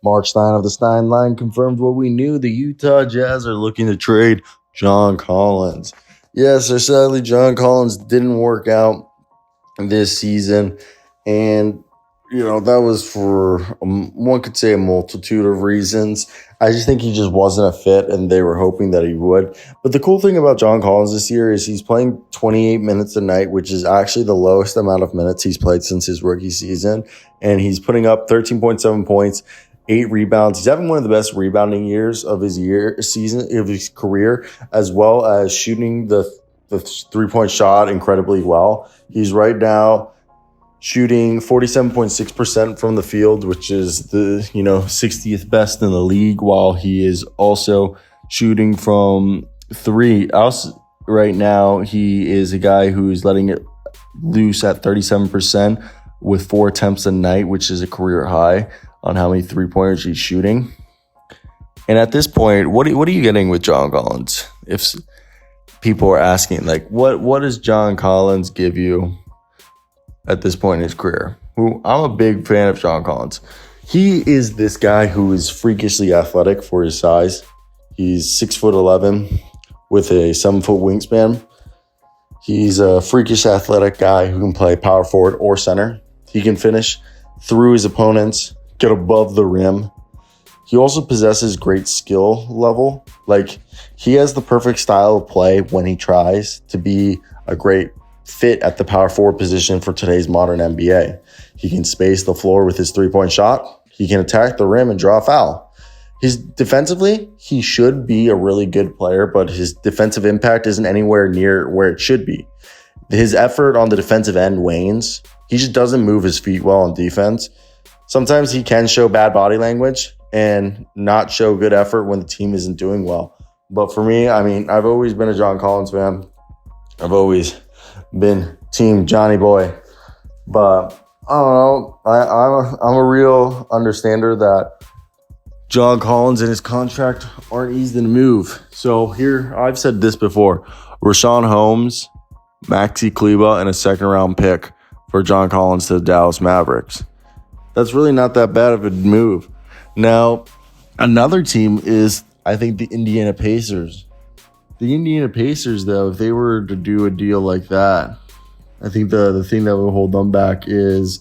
March 9 of the Stein Line confirmed what we knew. The Utah Jazz are looking to trade John Collins. Yes, so sadly, John Collins didn't work out this season. And, that was for, one could say, a multitude of reasons. I just think he just wasn't a fit, and they were hoping that he would. But the cool thing about John Collins this year is he's playing 28 minutes a night, which is actually the lowest amount of minutes he's played since his rookie season. And he's putting up 13.7 points, 8 rebounds. He's having one of the best rebounding years of his career, as well as shooting the three-point shot incredibly well. He's right now shooting 47.6% from the field, which is the 60th best in the league, while he is also shooting from three. Also, right now, he is a guy who's letting it loose at 37% with 4 attempts a night, which is a career high on how many three-pointers he's shooting. And at this point, what are you getting with John Collins? If people are asking, what does John Collins give you at this point in his career? I'm a big fan of John Collins. He is this guy who is freakishly athletic for his size. He's 6'11" with a 7-foot wingspan. He's a freakish athletic guy who can play power forward or center. He can finish through his opponents, get above the rim. He also possesses great skill level. He has the perfect style of play when he tries to be a great fit at the power forward position for today's modern NBA. He can space the floor with his three-point shot. He can attack the rim and draw a foul. Defensively, he should be a really good player, but his defensive impact isn't anywhere near where it should be. His effort on the defensive end wanes. He just doesn't move his feet well on defense. Sometimes he can show bad body language and not show good effort when the team isn't doing well. But for me, I've always been a John Collins fan. I've always been team Johnny Boy. But I don't know. I'm a real understander that John Collins and his contract aren't easy to move. So here, I've said this before. Richaun Holmes, Maxi Kleber, and a second-round pick for John Collins to the Dallas Mavericks. That's really not that bad of a move. Now, another team is, I think, the Indiana Pacers. The Indiana Pacers, though, if they were to do a deal like that, I think the thing that will hold them back is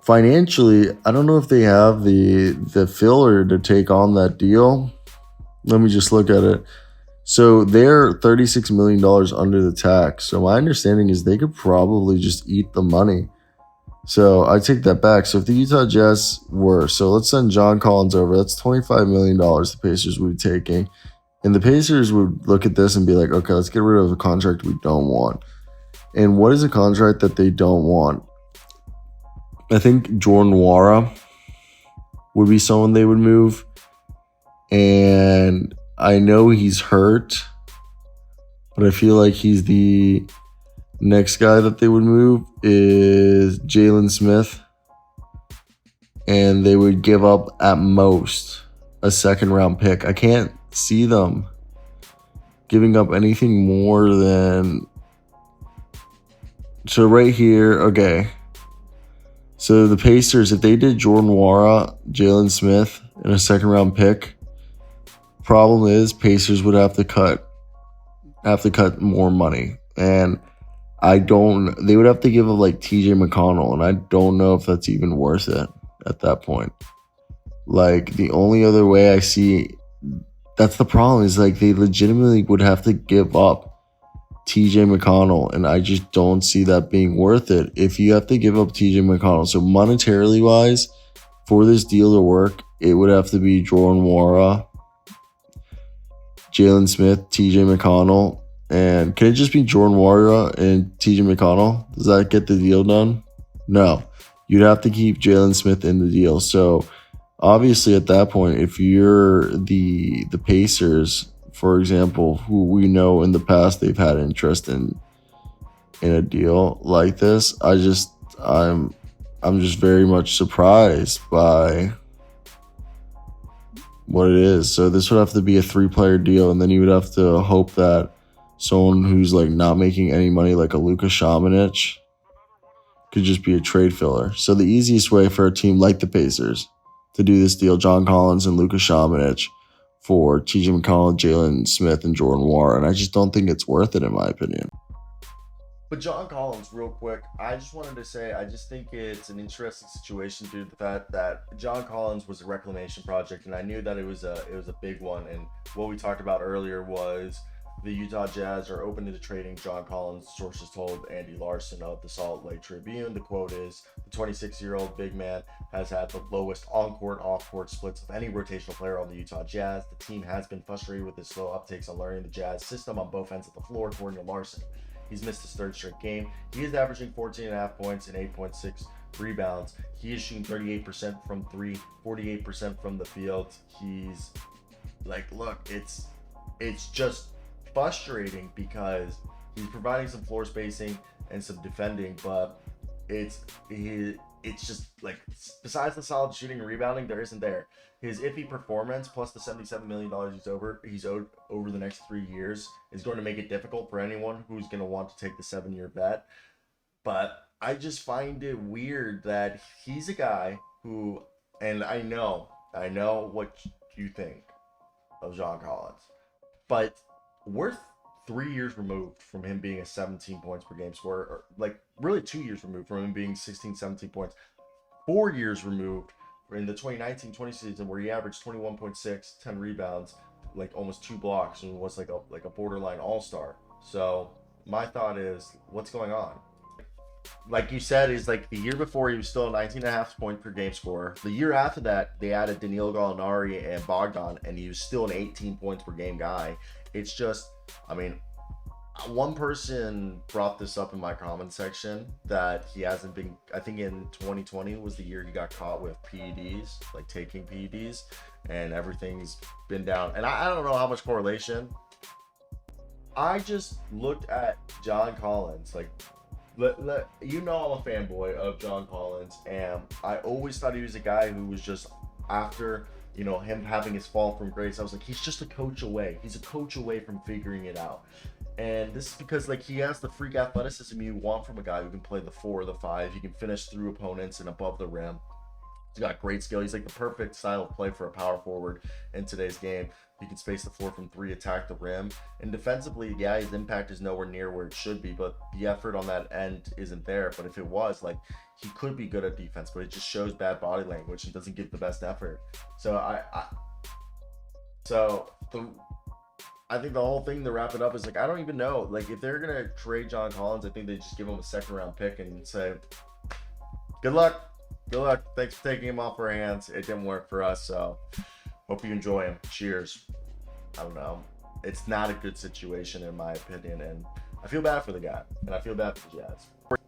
financially. I don't know if they have the filler to take on that deal. Let me just look at it. So they're $36 million under the tax. So my understanding is they could probably just eat the money. So I take that back. So if the Utah Jazz let's send John Collins over. That's $25 million the Pacers would be taking. And the Pacers would look at this and be like, okay, let's get rid of a contract we don't want. And what is a contract that they don't want? I think Jordan Nwora would be someone they would move. And I know he's hurt, but I feel like he's the next guy that they would move is Jalen Smith. And they would give up at most a second-round pick. I can't see them giving up anything more than... So right here, okay. So the Pacers, if they did Jordan Nwora, Jalen Smith, and a second-round pick, problem is Pacers would have to cut more money. And they would have to give up TJ McConnell, and I don't know if that's even worth it at that point. The only other way I see, that's the problem, is they legitimately would have to give up TJ McConnell, and I just don't see that being worth it if you have to give up TJ McConnell. So monetarily wise, for this deal to work, it would have to be Jordan Nwora, Jalen Smith, TJ McConnell, and can it just be Jordan Nwora and TJ McConnell? Does that get the deal done? No. You'd have to keep Jalen Smith in the deal. So obviously at that point, if you're the Pacers, for example, who we know in the past they've had interest in a deal like this, I'm just very much surprised by what it is. So this would have to be a 3-player deal, and then you would have to hope that someone who's not making any money, like a Luka Šamanić, could just be a trade filler. So the easiest way for a team like the Pacers to do this deal, John Collins and Luka Šamanić, for TJ McConnell, Jalen Smith, and Jordan Nwora, and I just don't think it's worth it in my opinion. But John Collins, real quick, I just wanted to say I just think it's an interesting situation due to the fact that John Collins was a reclamation project, and I knew that it was a big one. And what we talked about earlier was the Utah Jazz are open to trading John Collins. Sources told Andy Larson of the Salt Lake Tribune. The quote is, the 26-year-old big man has had the lowest on-court, off-court splits of any rotational player on the Utah Jazz. The team has been frustrated with his slow uptakes on learning the Jazz system on both ends of the floor, according to Larson. He's missed his third straight game. He is averaging 14.5 points and 8.6 rebounds. He is shooting 38% from three, 48% from the field. He's like, look, it's just frustrating because he's providing some floor spacing and some defending, but it's just like, besides the solid shooting and rebounding, there isn't there. His iffy performance plus the $77 million he's owed over the next 3 years is going to make it difficult for anyone who's going to want to take the 7-year bet. But I just find it weird that he's a guy who, and I know what you think of John Collins, but we're 3 years removed from him being a 17 points per game scorer, or like really 2 years removed from him being 16, 17 points. 4 years removed in the 2019-20 season where he averaged 21.6, 10 rebounds, like almost 2 blocks, and was like a borderline all-star. So my thought is, what's going on? Like you said, is like the year before he was still a 19.5 point per game scorer. The year after that, they added Danilo Gallinari and Bogdan, and he was still an 18 points per game guy. It's just, I mean, one person brought this up in my comment section that he hasn't been, I think in 2020 was the year he got caught with PEDs, like taking PEDs, and everything's been down. And I don't know how much correlation. I just looked at John Collins, like, you know, I'm a fanboy of John Collins, and I always thought he was a guy who was just, after, you know, him having his fall from grace, I was like, he's just a coach away. He's a coach away from figuring it out. And this is because, like, he has the freak athleticism you want from a guy who can play the 4 or the 5. He can finish through opponents and above the rim. He's got great skill. He's like the perfect style of play for a power forward in today's game. He can space the floor from 3, attack the rim. And defensively, yeah, his impact is nowhere near where it should be, but the effort on that end isn't there. But if it was, like, he could be good at defense, but it just shows bad body language and doesn't give the best effort. So I think the whole thing to wrap it up is, like, I don't even know. Like, if they're going to trade John Collins, I think they just give him a 2nd round pick and say, good luck. Good luck. Thanks for taking him off our hands. It didn't work for us, so hope you enjoy him. Cheers. I don't know. It's not a good situation in my opinion, and I feel bad for the guy, and I feel bad for the Jazz.